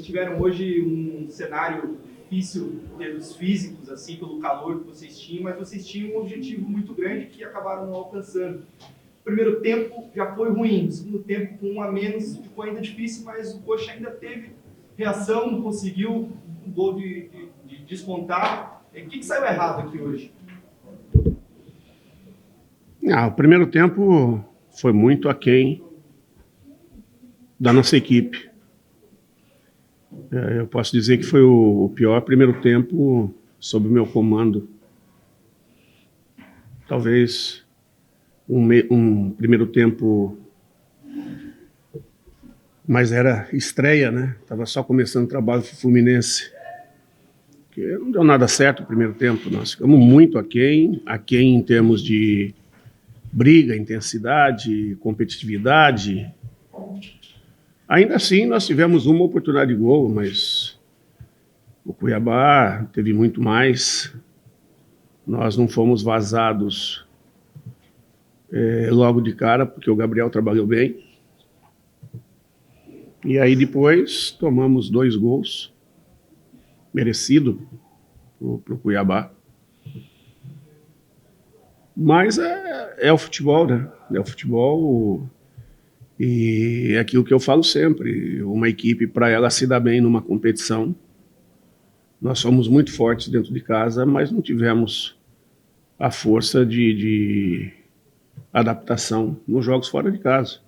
tiveram hoje um cenário difícil em termos físicos, assim, pelo calor que vocês tinham, mas vocês tinham um objetivo muito grande que acabaram não alcançando. O primeiro tempo já foi ruim, o segundo tempo com um a menos ficou ainda difícil, mas o Coxa ainda teve reação, conseguiu um gol de descontar. O que saiu errado aqui hoje? O primeiro tempo foi muito aquém da nossa equipe. Eu posso dizer que foi o pior primeiro tempo sob o meu comando. Talvez um primeiro tempo, mas era estreia, né? Estava só começando o trabalho do Fluminense. Que não deu nada certo o primeiro tempo. Nós ficamos muito aquém em termos de briga, intensidade, competitividade. Ainda assim, nós tivemos uma oportunidade de gol, mas o Cuiabá teve muito mais. Nós não fomos vazados logo de cara, porque o Gabriel trabalhou bem. E aí depois tomamos 2 gols, merecido para o Cuiabá. Mas é o futebol, né? É o futebol. E é aquilo que eu falo sempre, uma equipe, para ela se dar bem numa competição, nós somos muito fortes dentro de casa, mas não tivemos a força de adaptação nos jogos fora de casa.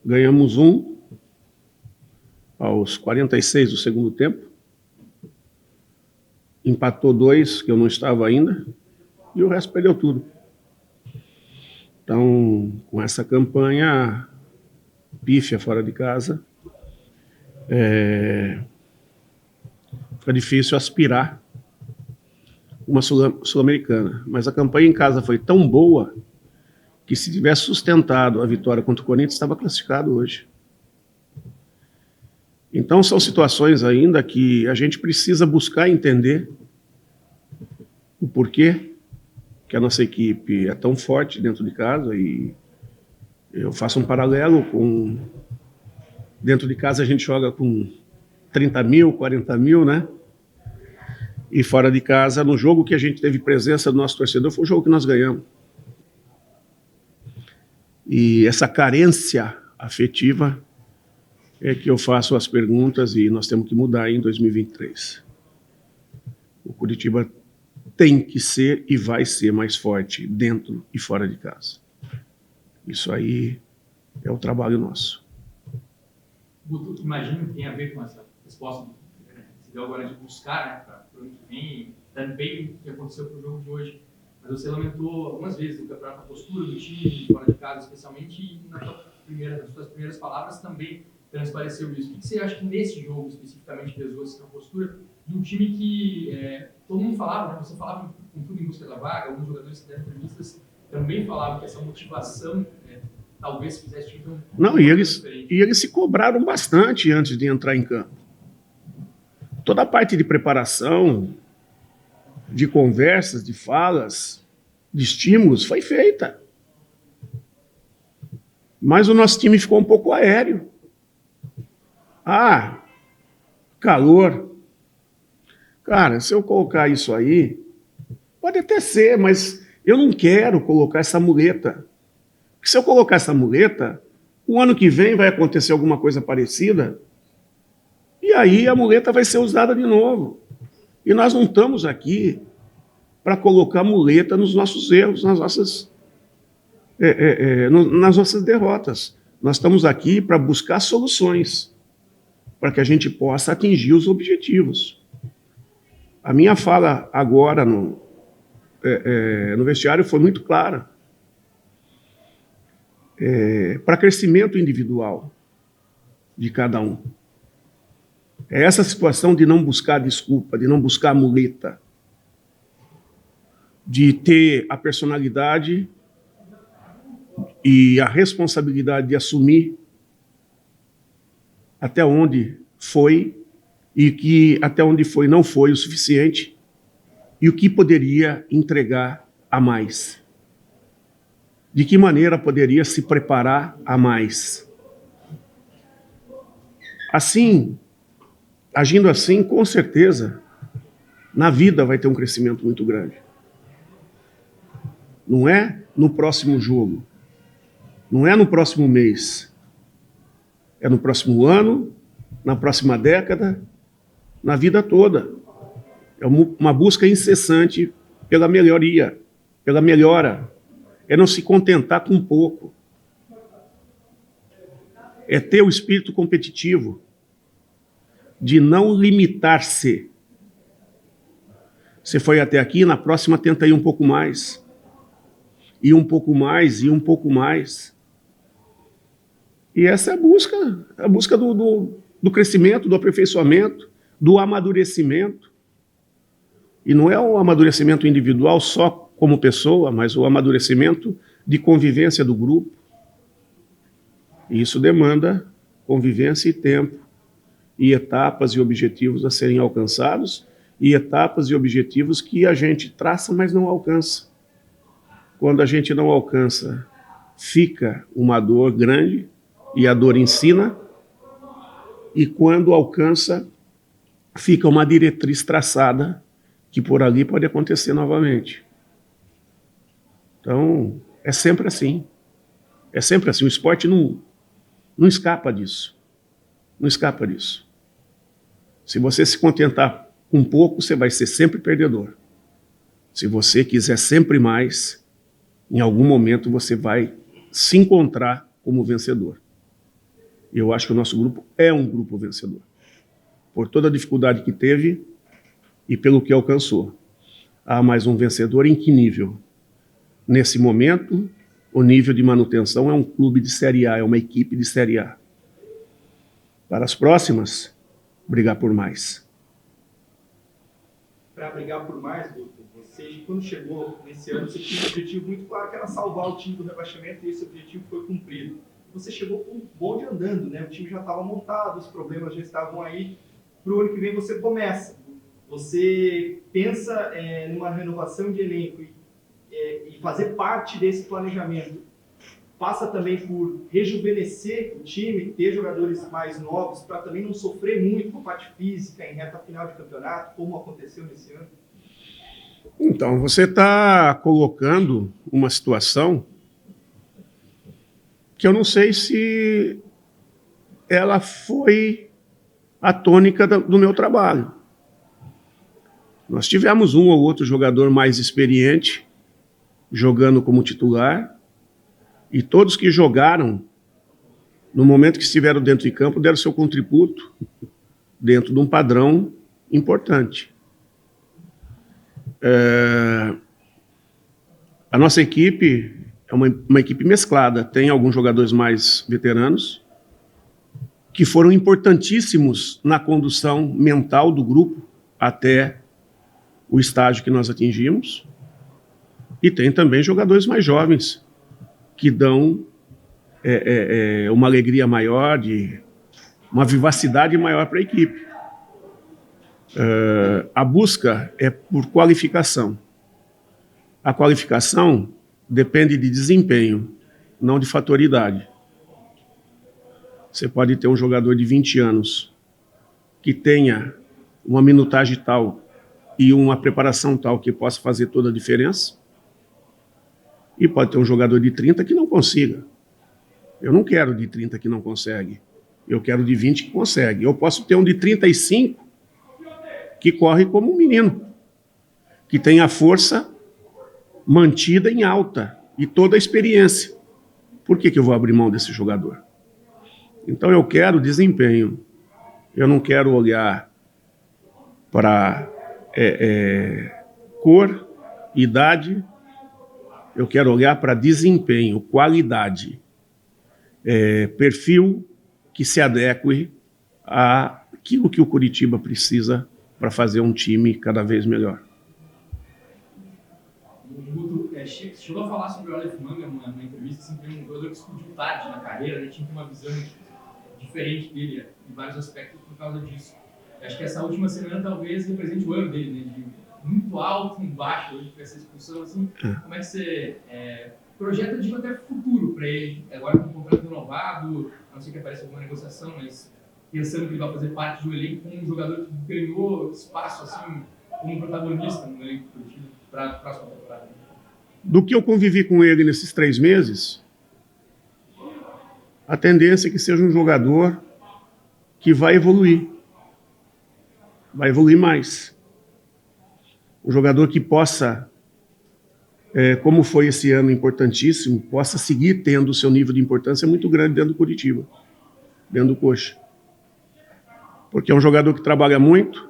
Ganhamos um aos 46 do segundo tempo, empatou 2, que eu não estava ainda, e o resto perdeu tudo. Então, com essa campanha pífia fora de casa, fica difícil aspirar uma Sul-Americana. Mas a campanha em casa foi tão boa que, se tivesse sustentado a vitória contra o Corinthians, estava classificado hoje. Então, são situações ainda que a gente precisa buscar entender o porquê que a nossa equipe é tão forte dentro de casa. E eu faço um paralelo com... Dentro de casa a gente joga com 30 mil, 40 mil, né? E fora de casa, no jogo que a gente teve presença do nosso torcedor, foi o jogo que nós ganhamos. E essa carência afetiva é que eu faço as perguntas, e nós temos que mudar em 2023. O Curitiba tem que ser e vai ser mais forte dentro e fora de casa. Isso aí é o trabalho nosso. Guto, imagino que tem a ver com essa resposta que você deu agora de buscar, né, para o ano que vem, também o que aconteceu para o jogo de hoje. Mas você lamentou algumas vezes a postura do time fora de casa, especialmente, e nas suas primeiras palavras também transpareceu isso. O que você acha que nesse jogo especificamente pesou essa postura de um time que todo mundo falava, né, você falava com tudo em busca da vaga, alguns jogadores que deram entrevistas também falavam que essa motivação talvez fizesse time Não, e eles se cobraram bastante antes de entrar em campo. Toda a parte de preparação, de conversas, de falas, de estímulos foi feita. Mas o nosso time ficou um pouco aéreo. Calor. Cara, se eu colocar isso aí, pode até ser, mas eu não quero colocar essa muleta. Porque se eu colocar essa muleta, o ano que vem vai acontecer alguma coisa parecida, e aí a muleta vai ser usada de novo. E nós não estamos aqui para colocar muleta nos nossos erros, nas nossas derrotas. Nós estamos aqui para buscar soluções, para que a gente possa atingir os objetivos. A minha fala agora no vestiário foi muito clara. Para crescimento individual de cada um. É essa situação de não buscar desculpa, de não buscar muleta, de ter a personalidade e a responsabilidade de assumir até onde foi e que até onde foi não foi o suficiente e o que poderia entregar a mais. De que maneira poderia se preparar a mais. Assim, agindo assim, com certeza, na vida vai ter um crescimento muito grande. Não é no próximo jogo, não é no próximo mês, é no próximo ano, na próxima década, na vida toda. É uma busca incessante pela melhoria, pela melhora. É não se contentar com pouco. É ter o espírito competitivo, de não limitar-se. Você foi até aqui, na próxima tenta ir um pouco mais. E um pouco mais, e um pouco mais. E essa é a busca do crescimento, do aperfeiçoamento, do amadurecimento. E não é o amadurecimento individual só como pessoa, mas o amadurecimento de convivência do grupo. E isso demanda convivência e tempo, e etapas e objetivos a serem alcançados, e etapas e objetivos que a gente traça, mas não alcança. Quando a gente não alcança, fica uma dor grande, e a dor ensina, e quando alcança, fica uma diretriz traçada, que por ali pode acontecer novamente. Então, é sempre assim. É sempre assim. O esporte não escapa disso. Não escapa disso. Se você se contentar com pouco, você vai ser sempre perdedor. Se você quiser sempre mais, em algum momento você vai se encontrar como vencedor. Eu acho que o nosso grupo é um grupo vencedor. Por toda a dificuldade que teve e pelo que alcançou. Há mais um vencedor em que nível? Nesse momento, o nível de manutenção é um clube de Série A, é uma equipe de Série A. Para as próximas, brigar por mais. Para brigar por mais, Guto, você, quando chegou nesse ano, você tinha um objetivo muito claro, que era salvar o time do rebaixamento, e esse objetivo foi cumprido. Você chegou com o bonde andando, né? O time já estava montado, os problemas já estavam aí. Para o ano que vem você começa. Você pensa numa renovação de elenco e fazer parte desse planejamento. Passa também por rejuvenescer o time, ter jogadores mais novos, para também não sofrer muito com a parte física em reta final de campeonato, como aconteceu nesse ano? Então, você está colocando uma situação que eu não sei se ela foi a tônica do meu trabalho. Nós tivemos um ou outro jogador mais experiente jogando como titular, e todos que jogaram, no momento que estiveram dentro de campo, deram seu contributo dentro de um padrão importante. A nossa equipe é uma equipe mesclada. Tem alguns jogadores mais veteranos, que foram importantíssimos na condução mental do grupo até o estágio que nós atingimos. E tem também jogadores mais jovens, que dão uma alegria maior, uma vivacidade maior para a equipe. A busca é por qualificação. A qualificação depende de desempenho, não de fatoridade. Você pode ter um jogador de 20 anos que tenha uma minutagem tal e uma preparação tal que possa fazer toda a diferença, e pode ter um jogador de 30 que não consiga. Eu não quero de 30 que não consegue. Eu quero de 20 que consegue. Eu posso ter um de 35 que corre como um menino, que tem a força mantida em alta e toda a experiência. Por que eu vou abrir mão desse jogador? Então eu quero desempenho. Eu não quero olhar para cor, idade. Eu quero olhar para desempenho, qualidade, perfil que se adeque àquilo que o Curitiba precisa para fazer um time cada vez melhor. O Guto chegou a falar sobre o Aleph Manga numa entrevista, assim, que um jogador que explodiu tarde na carreira, tinha uma visão diferente dele em vários aspectos por causa disso. Eu acho que essa última semana talvez represente o ano dele, né? De muito alto, baixo, hoje com essa expulsão, assim, como é que você projeta até futuro para ele, agora com um contrato renovado, a não ser que apareça alguma negociação, mas pensando que ele vai fazer parte do elenco como um jogador que ganhou espaço assim, como protagonista no elenco do time para a próxima temporada? Do que eu convivi com ele nesses 3 meses, a tendência é que seja um jogador que vai evoluir mais. Um jogador que possa, como foi esse ano importantíssimo, possa seguir tendo o seu nível de importância muito grande dentro do Curitiba, dentro do Coxa. Porque é um jogador que trabalha muito,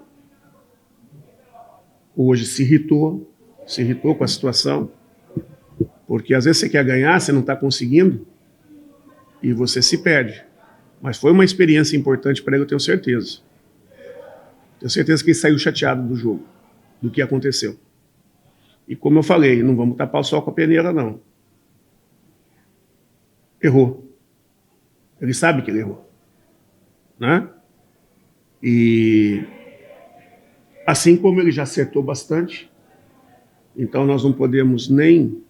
hoje se irritou com a situação, porque às vezes você quer ganhar, você não está conseguindo, e você se perde. Mas foi uma experiência importante para ele, eu tenho certeza. Tenho certeza que ele saiu chateado do jogo, do que aconteceu. E como eu falei, não vamos tapar o sol com a peneira, não. Errou. Ele sabe que ele errou. Né? E assim como ele já acertou bastante, então nós não podemos nem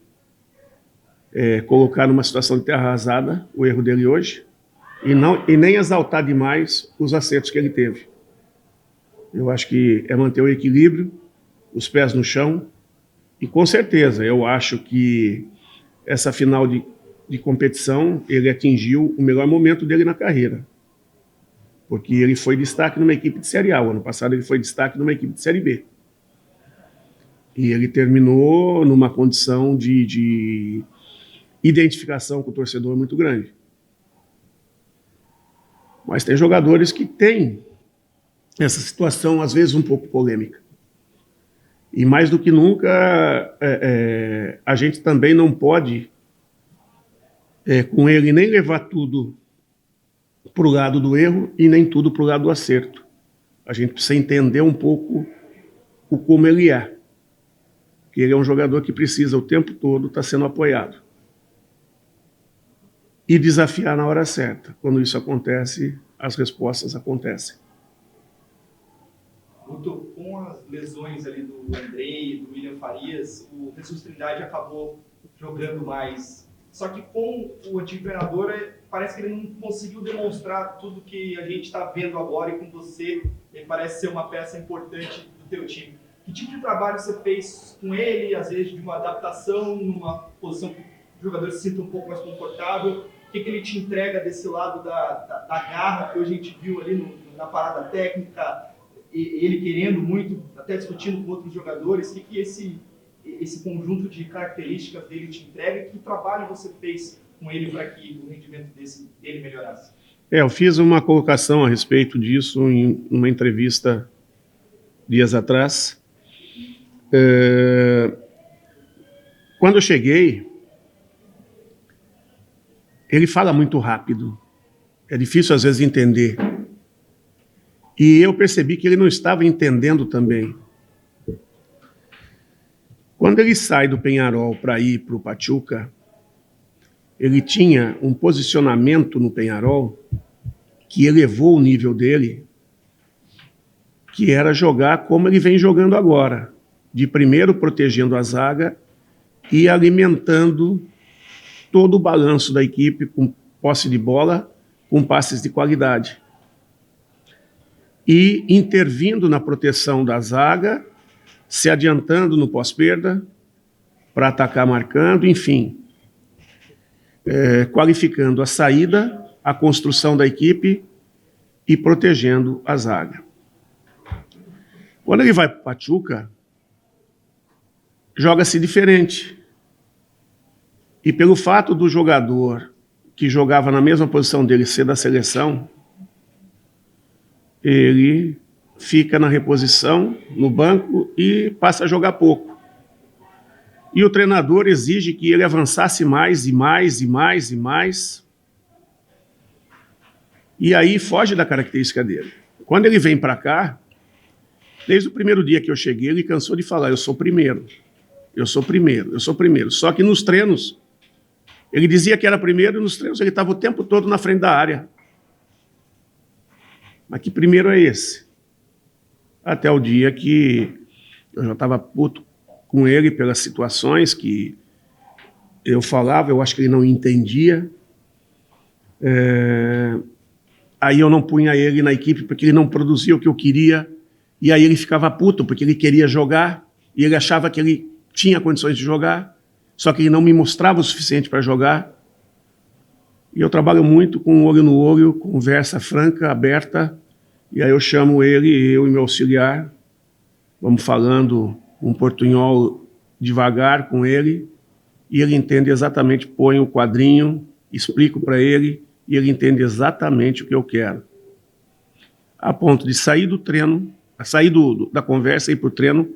colocar numa situação de terra arrasada o erro dele hoje e nem exaltar demais os acertos que ele teve. Eu acho que é manter o equilíbrio, os pés no chão, e com certeza eu acho que essa final de competição ele atingiu o melhor momento dele na carreira, porque ele foi destaque numa equipe de Série A. O ano passado ele foi destaque numa equipe de Série B. E ele terminou numa condição de identificação com o torcedor muito grande. Mas tem jogadores que têm essa situação, às vezes, um pouco polêmica. E mais do que nunca, a gente também não pode, com ele, nem levar tudo para o lado do erro e nem tudo para o lado do acerto. A gente precisa entender um pouco o como ele é. Que ele é um jogador que precisa o tempo todo estar sendo apoiado. E desafiar na hora certa. Quando isso acontece, as respostas acontecem. Guto, com as lesões ali do Andrei, do William Farias, o Jesus Trindade acabou jogando mais. Só que com o antigo treinador, parece que ele não conseguiu demonstrar tudo que a gente está vendo agora, e com você, ele parece ser uma peça importante do teu time. Que tipo de trabalho você fez com ele, às vezes de uma adaptação, numa posição que o jogador se sinta um pouco mais confortável? O que ele te entrega desse lado da garra que hoje a gente viu ali na parada técnica, ele querendo muito, até discutindo com outros jogadores? O que esse conjunto de características dele te entrega? Que trabalho você fez com ele para que o rendimento dele melhorasse? Eu fiz uma colocação a respeito disso em uma entrevista dias atrás. Quando eu cheguei, ele fala muito rápido. É difícil às vezes entender. E eu percebi que ele não estava entendendo também. Quando ele sai do Peñarol para ir para o Pachuca, ele tinha um posicionamento no Peñarol que elevou o nível dele, que era jogar como ele vem jogando agora, de primeiro protegendo a zaga e alimentando todo o balanço da equipe com posse de bola, com passes de qualidade. E intervindo na proteção da zaga, se adiantando no pós-perda, para atacar marcando, enfim, qualificando a saída, a construção da equipe e protegendo a zaga. Quando ele vai para o Pachuca, joga-se diferente. E pelo fato do jogador que jogava na mesma posição dele ser da seleção, ele fica na reposição, no banco, e passa a jogar pouco. E o treinador exige que ele avançasse mais e mais e mais e mais. E aí foge da característica dele. Quando ele vem para cá, desde o primeiro dia que eu cheguei, ele cansou de falar: eu sou primeiro, eu sou primeiro, eu sou primeiro. Só que nos treinos, ele dizia que era primeiro, e nos treinos ele estava o tempo todo na frente da área. Mas que primeiro é esse? Até o dia que eu já estava puto com ele pelas situações que eu falava, eu acho que ele não entendia. aí eu não punha ele na equipe porque ele não produzia o que eu queria, e aí ele ficava puto porque ele queria jogar, e ele achava que ele tinha condições de jogar, só que ele não me mostrava o suficiente para jogar. E eu trabalho muito com olho no olho, conversa franca, aberta, e aí eu chamo ele, eu e meu auxiliar, vamos falando um portunhol devagar com ele, e ele entende exatamente, põe o quadrinho, explico para ele, e ele entende exatamente o que eu quero. A ponto de sair do treino, sair da conversa e ir para o treino,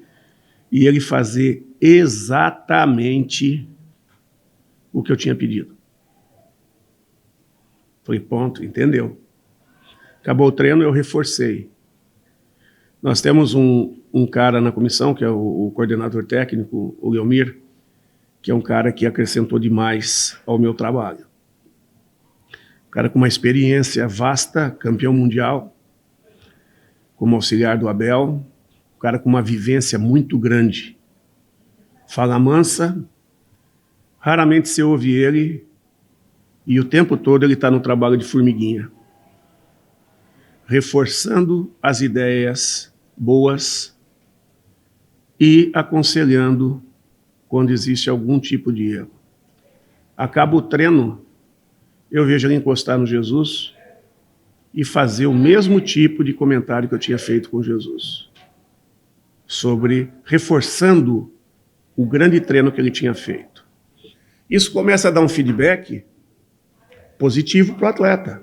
e ele fazer exatamente o que eu tinha pedido. Falei, ponto, entendeu. Acabou o treino, eu reforcei. Nós temos um cara na comissão, que é o coordenador técnico, o Leomir, que é um cara que acrescentou demais ao meu trabalho. Um cara com uma experiência vasta, campeão mundial, como auxiliar do Abel, um cara com uma vivência muito grande. Fala mansa, raramente se ouve ele, e o tempo todo ele está no trabalho de formiguinha, reforçando as ideias boas e aconselhando quando existe algum tipo de erro. Acaba o treino, eu vejo ele encostar no Jesus e fazer o mesmo tipo de comentário que eu tinha feito com Jesus, reforçando o grande treino que ele tinha feito. Isso começa a dar um feedback positivo para o atleta.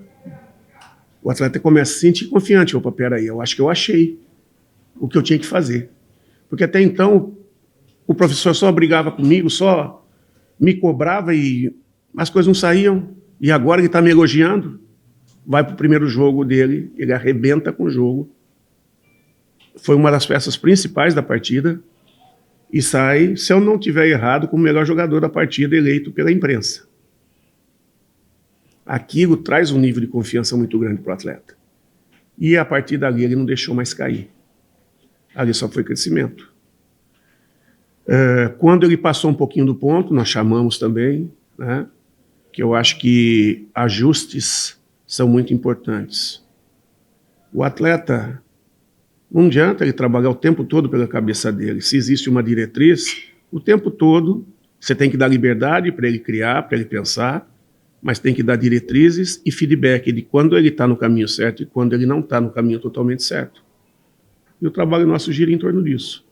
O atleta começa a se sentir confiante. Opa, peraí, eu acho que eu achei o que eu tinha que fazer. Porque até então, o professor só brigava comigo, só me cobrava e as coisas não saíam. E agora ele está me elogiando. Vai para o primeiro jogo dele, ele arrebenta com o jogo. Foi uma das peças principais da partida. E sai, se eu não tiver errado, como o melhor jogador da partida eleito pela imprensa. Aquilo traz um nível de confiança muito grande para o atleta. E a partir dali ele não deixou mais cair. Ali só foi crescimento. Quando ele passou um pouquinho do ponto, nós chamamos também, né, que eu acho que ajustes são muito importantes. O atleta, não adianta ele trabalhar o tempo todo pela cabeça dele. Se existe uma diretriz, o tempo todo você tem que dar liberdade para ele criar, para ele pensar, mas tem que dar diretrizes e feedback de quando ele está no caminho certo e quando ele não está no caminho totalmente certo. E o trabalho nosso gira em torno disso.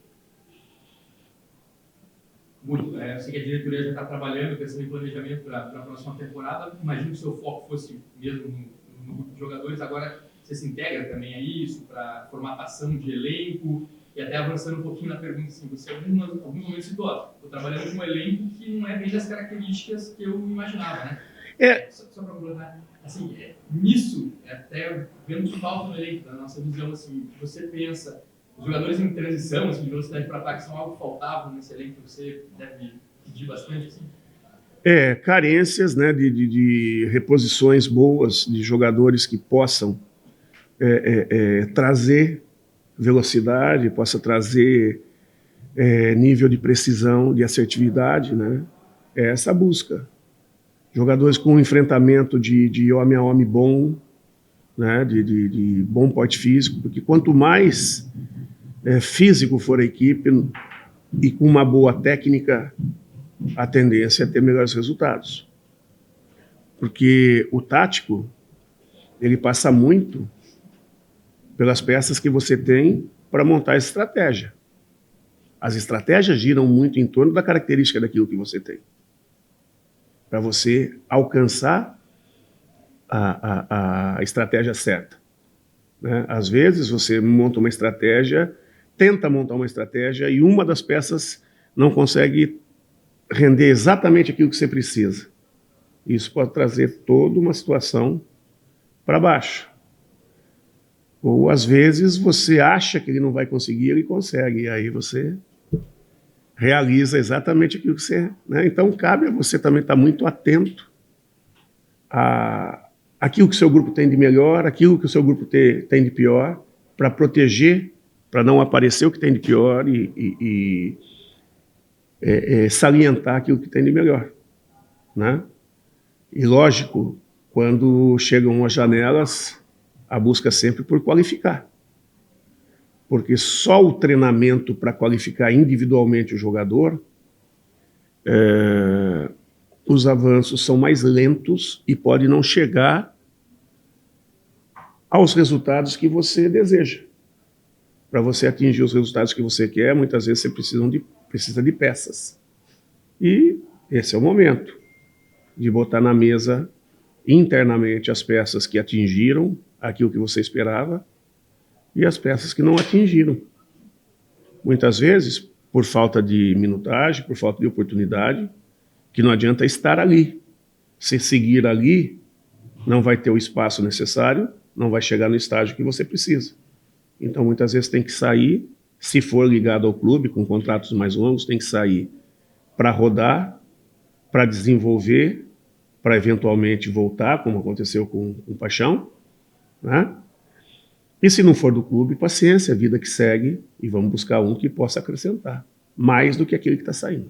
Eu sei que a diretoria já está trabalhando, pensando em planejamento para a próxima temporada. Imagino que o seu foco fosse mesmo no grupo de jogadores. Agora você se integra também a isso, para formatação de elenco, e até avançando um pouquinho na pergunta, assim, você em algum momento citou, estou trabalhando com um elenco que não é bem das características que eu imaginava, né? Só para colocar, assim, nisso, até vendo que falta no elenco, da nossa visão, assim, você pensa, os jogadores em transição, assim, de velocidade para ataque, são algo que faltava nesse elenco que você deve pedir bastante, assim? Carências, né, de reposições boas, de jogadores que possam trazer velocidade, possa trazer nível de precisão, de assertividade, né? É essa a busca. Jogadores com um enfrentamento de homem a homem bom, né, de bom porte físico, porque quanto mais físico for a equipe e com uma boa técnica, a tendência é ter melhores resultados. Porque o tático, ele passa muito pelas peças que você tem para montar essa estratégia. As estratégias giram muito em torno da característica daquilo que você tem, para você alcançar a estratégia certa, né? Às vezes você monta uma estratégia, tenta montar uma estratégia e uma das peças não consegue render exatamente aquilo que você precisa. Isso pode trazer toda uma situação para baixo. Ou às vezes você acha que ele não vai conseguir, ele consegue, e aí você realiza exatamente aquilo que você... né? Então cabe a você também estar muito atento àquilo que o seu grupo tem de melhor, aquilo que o seu grupo tem de pior, para proteger, para não aparecer o que tem de pior e salientar aquilo que tem de melhor, né? E lógico, quando chegam as janelas, a busca sempre por qualificar. Porque só o treinamento para qualificar individualmente o jogador, os avanços são mais lentos e pode não chegar aos resultados que você deseja. Para você atingir os resultados que você quer, muitas vezes você precisa de peças. E esse é o momento de botar na mesa internamente as peças que atingiram aquilo que você esperava e as peças que não atingiram. Muitas vezes, por falta de minutagem, por falta de oportunidade, que não adianta estar ali. Se seguir ali, não vai ter o espaço necessário, não vai chegar no estágio que você precisa. Então, muitas vezes tem que sair, se for ligado ao clube, com contratos mais longos, tem que sair para rodar, para desenvolver, para eventualmente voltar, como aconteceu com o Paixão, né? E se não for do clube, paciência, a vida que segue, e vamos buscar um que possa acrescentar, mais do que aquele que está saindo.